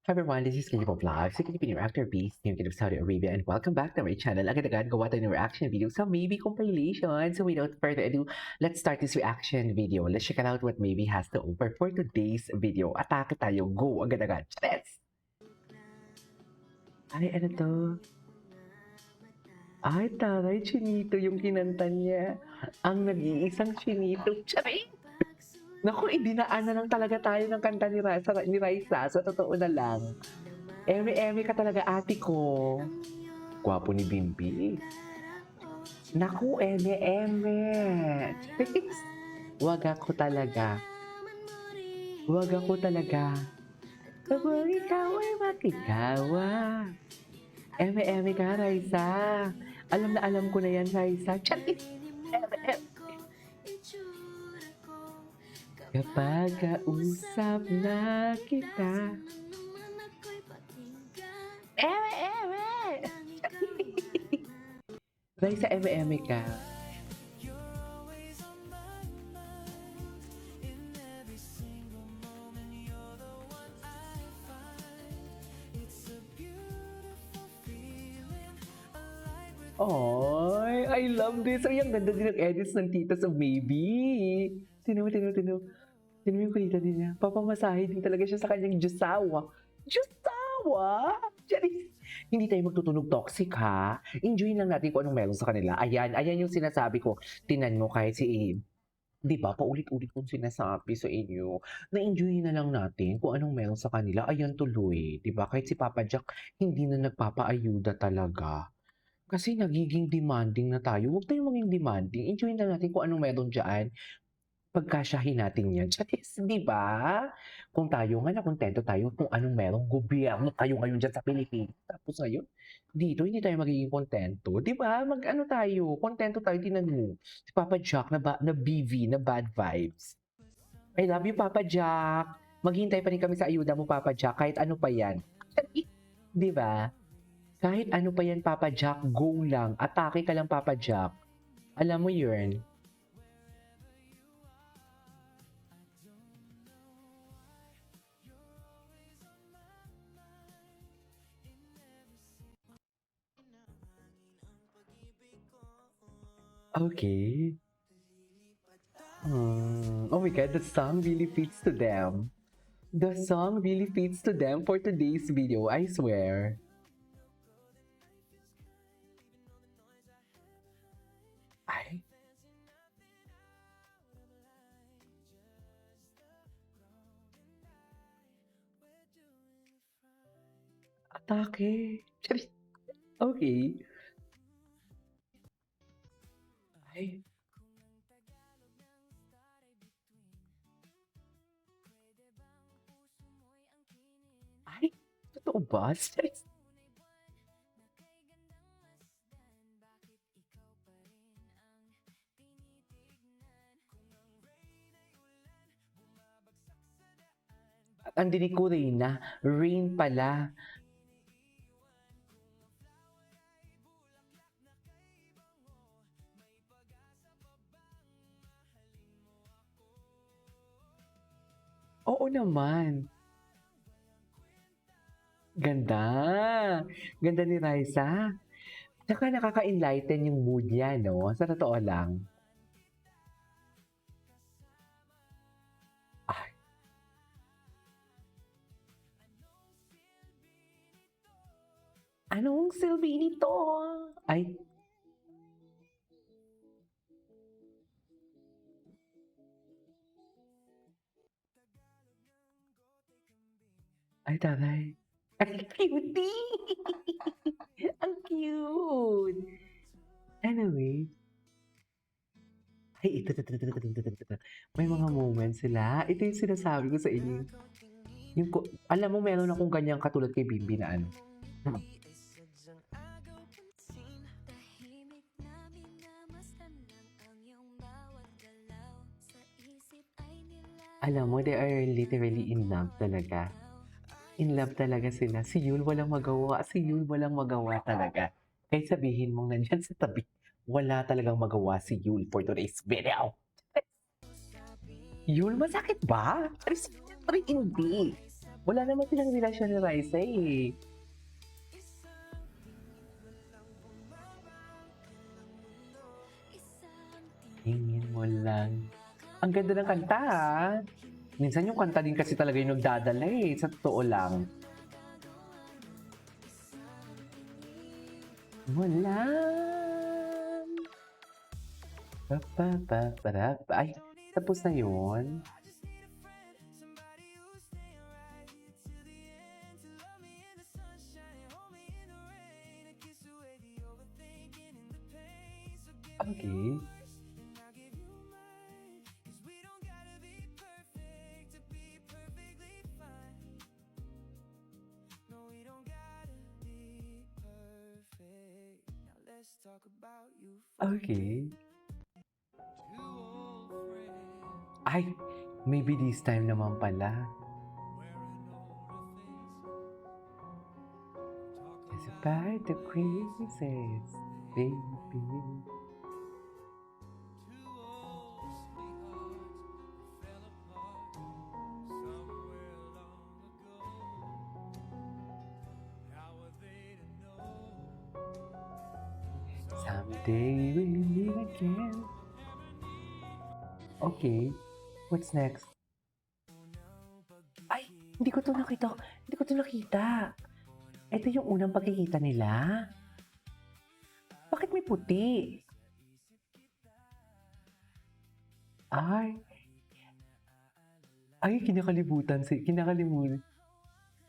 Hi everyone, this is Kinipo Vlog, so Philippine Reactor Beast, new kid of Saudi Arabia, and welcome back to my channel. Agad-agad gawa tayo ng reaction video sa Maybe compilation. So without further ado, let's start this reaction video. Let's check out what Maybe has to offer for today's video. Atake tayo, go agad-agad. Let's! Ay, ano to? Ay, taray, Chinito yung kinanta niya. Ang nag-iisang Chinito. Charing! Naku, idinaan na lang talaga tayo ng kanta ni Raisa. Sa totoo na lang. Eme-eme ka talaga, ate ko. Gwapo ni Bimbi. Naku, eme-eme. Wag ako talaga. Wag ako talaga. Kapag ikaw ay makigawa. Eme-eme ka, Raisa. Alam na alam ko na yan, Raisa. Charis! Eme-eme. Kapag kausap na kita. Eme-eme! Raisa, eme-eme ka. Oy, I love this. Ay, ang ganda din ng edits ng tita sa Maybe. Tino yung kulita din niya. Papamasahe din talaga siya sa kanyang Jusawa. Jusawa? Charis! Hindi tayo magtutunog toxic, ha? Enjoy lang natin kung anong meron sa kanila. Ayan yung sinasabi ko. Tinan mo kahit si Abe. Di ba, paulit-ulit kong sinasabi sa inyo, na-enjoy na lang natin kung anong meron sa kanila. Ayan tuloy, di ba? Kahit si Papa Jack, hindi na nagpapaayuda talaga. Kasi nagiging demanding na tayo. Huwag tayong maging demanding. Enjoy na natin kung anong meron dyan. Pagkasyahin natin yan. Charis, di ba? Kung tayo nga na kontento tayo kung anong merong gobyerno tayo ngayon dyan sa Pilipinas. Tapos ngayon, dito hindi tayo magiging kontento. Di ba? Mag-ano tayo? Kontento tayo, tinan mo. Si Papa Jack na BV, na bad vibes. I love you, Papa Jack. Maghintay pa rin kami sa ayuda mo, Papa Jack. Kahit ano pa yan. Di ba? Kahit ano pa yan, Papa Jack, go lang. Atake ka lang, Papa Jack. Alam mo yun. Okay. Oh my God, the song really fits to them. The song really fits to them for today's video, I swear. Ay. Atake. Charis. Okay. Ay. Ay, totoo ba? Charis. Ang dinig ko Reyna. Rain pala. Oo naman. Ganda. Ganda ni Raisa. Tsaka nakaka-enlighten yung mood niya, no? Sa totoo lang. Ay. Anong silbi nito? Ay. Ay, taray. Ang cutie! Ang cute! Anyway. Ay, ito. May mga moments sila. Ito yung sinasabi ko sa inyo. Alam mo, meron akong ganyang katulad kay Bimbi na ano. Alam mo, they are literally in love talaga. In love talaga sila. Si Yul walang magawa. Si Yul walang magawa talaga. Kahit sabihin mong nandyan sa tabi, wala talagang magawa si Yul for today's video. Yul, masakit ba? Siyempre hindi. Wala naman silang relasyon ni Raisa eh. Tingin mo lang. Ang ganda ng kanta ah. Minsan yung kanta din kasi talaga yung nagdadala eh. Sa totoo lang. Wala. Ay, tapos na yun. Okay. Okay. Ay, maybe this time naman pala. It's about the creases, baby. Someday we'll meet again. Okay, what's next? Ay, hindi ko to nakita. Hindi ko to nakita. Ito yung unang pagkikita nila. Bakit may puti? Ay, kinakalimutan.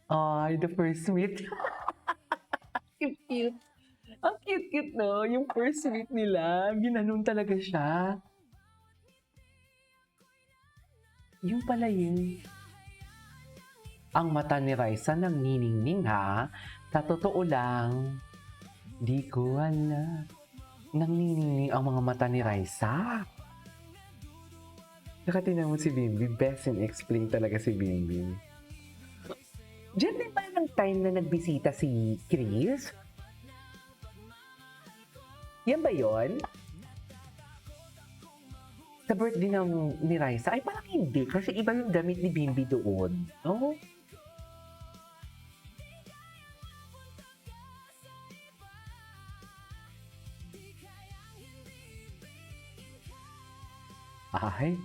Ay, the first meet. Cute. Ang cute, no? Yung first meet nila, ginanon talaga siya. Yung pala yun. Ang mata ni Raisa nang niningning ha. Sa totoo lang, di ko alam. Nang niningning ang mga mata ni Raisa. Nakatingnan mo si Bimbi. Best in explain talaga si Bimbi. Diyan din ba ng time na nagbisita si Chris? Yan ba yun? Sa birthday ni Raisa? Ay, parang hindi. Kasi iba yung damit ni Bimbi doon. No? Ay,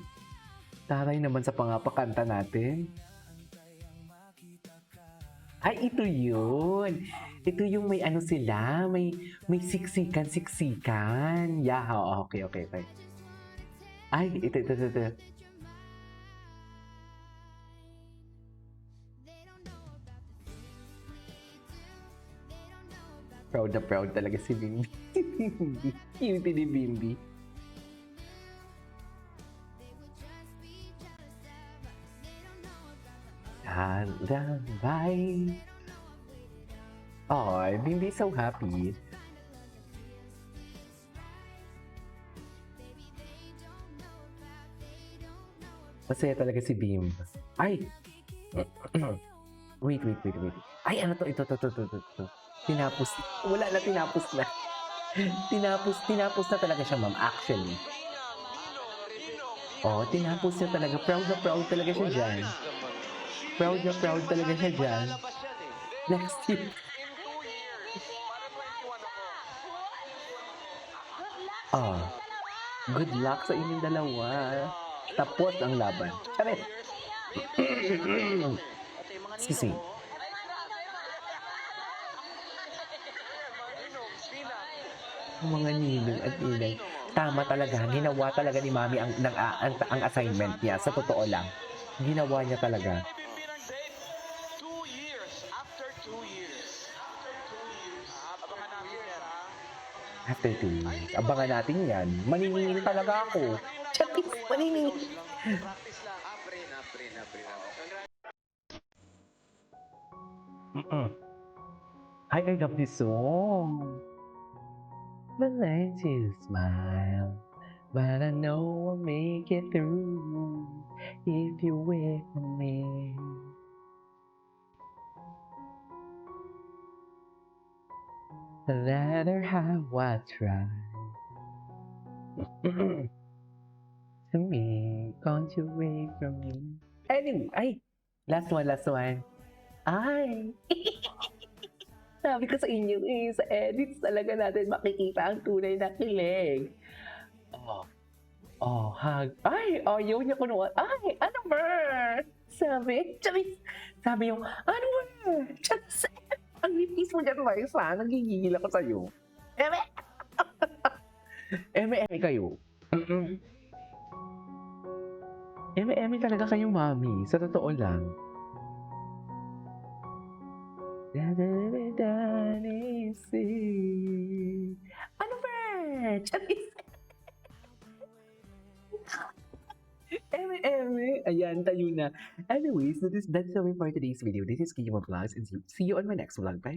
taray naman sa pangapakanta natin. Ay, ito yun. Ito yung may ano sila, may siksikan. Yeah, okay. Ay, ito. Proud na proud talaga si Bimbi. Cute ni Bimbi. Bye. Oh, Bimbi so happy. Masaya talaga si Bim. Ay! Wait. Ay, ano to? Ito. Tinapos. Wala na, tinapos na. Tinapos na talaga siya, ma'am, actually. Oh, tinapos niya talaga. Proud na proud talaga siya dyan. Proud na proud talaga siya dyan. Next year. Oh, good luck sa inyong dalawa. Tapos ang laban. Charet! Sisi. Ang mga ninong at ninay. Tama talaga. Ginawa talaga ni Mami ang assignment niya. Sa totoo lang. Ginawa niya talaga. After 2 years. Abangan natin yan. Maniningin talaga ako. Chatis, maniningin. I love this song. But let you smile. But I know I'll make it through if you wait for me. No matter how I try. To me, can't you wait for me? Anyway, ay, last one. Ay! Sabi ko sa inyo eh, sa edits talaga natin makikita ang tunay na kilig. Oh, hug. Ay, ayaw niya kunuha. Ay, ano ba? Sabi, charis. Sabi yung, ano ba? Charis. Ang nipis mo dyan, Marisa. Nagigigil ako sa'yo. Eme! Eme kayo. Mm-mm. Eme talaga kayong mami. Sa totoo lang. Ano ba? Charis. Ayan, tayo na. Anyways, that's all for today's video. This is Kiyama Vlogs and see you on my next vlog. Bye!